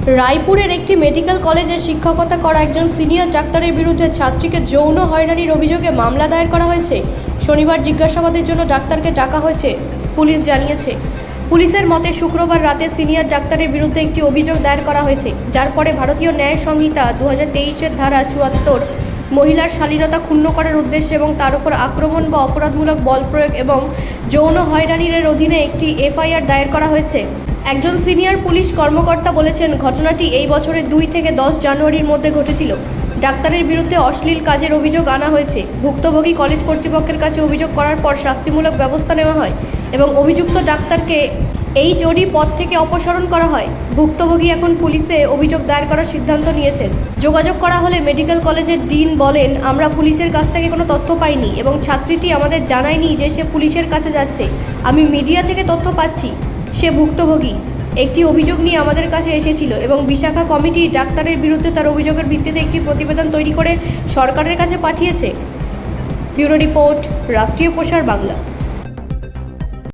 রায়পুরের একটি মেডিকেল কলেজে শিক্ষকতা করা একজন সিনিয়র ডাক্তারের বিরুদ্ধে ছাত্রীকে যৌন হয়রানির অভিযোগে মামলা দায়ের করা হয়েছে। শনিবার জিজ্ঞাসাবাদের জন্য ডাক্তারকে ডাকা হয়েছে, পুলিশ জানিয়েছে। পুলিশের মতে শুক্রবার রাতে সিনিয়র ডাক্তারের বিরুদ্ধে একটি অভিযোগ দায়ের করা হয়েছে, যার পরে ভারতীয় ন্যায় সংহিতা 2023-এর ধারা 74 মহিলার শালীনতা ক্ষুণ্ণ করার উদ্দেশ্যে এবং তার উপর আক্রমণ বা অপরাধমূলক বল প্রয়োগ এবং যৌন হয়রানির অধীনে একটি এফআইআর দায়ের করা হয়েছে। একজন সিনিয়র পুলিশ কর্মকর্তা বলেছেন, ঘটনাটি এই বছরের 2 থেকে 10 জানুয়ারির মধ্যে ঘটেছিল। ডাক্তারের বিরুদ্ধে অশ্লীল কাজের অভিযোগ আনা হয়েছে। ভুক্তভোগী কলেজ কর্তৃপক্ষের কাছে অভিযোগ করার পর শাস্তিমূলক ব্যবস্থা নেওয়া হয় এবং অভিযুক্ত ডাক্তারকে এই জরি পদ থেকে অপসারণ করা হয়। ভুক্তভোগী এখন পুলিশে অভিযোগ দায়ের করার সিদ্ধান্ত নিয়েছেন। যোগাযোগ করা হলে মেডিকেল কলেজের ডিন বলেন, আমরা পুলিশের কাছ থেকে কোনো তথ্য পাইনি এবং ছাত্রীটি আমাদের জানায়নি যে সে পুলিশের কাছে যাচ্ছে। আমি মিডিয়া থেকে তথ্য পাচ্ছি। সে ভুক্তভোগী একটি অভিযোগ নিয়ে আমাদের কাছে এসেছিল এবং বিশাখা কমিটি ডাক্তারের বিরুদ্ধে তার অভিযোগের ভিত্তিতে একটি প্রতিবেদন তৈরি করে সরকারের কাছে পাঠিয়েছে। ব্যুরো রিপোর্ট, রাষ্ট্রীয় প্রসার বাংলা।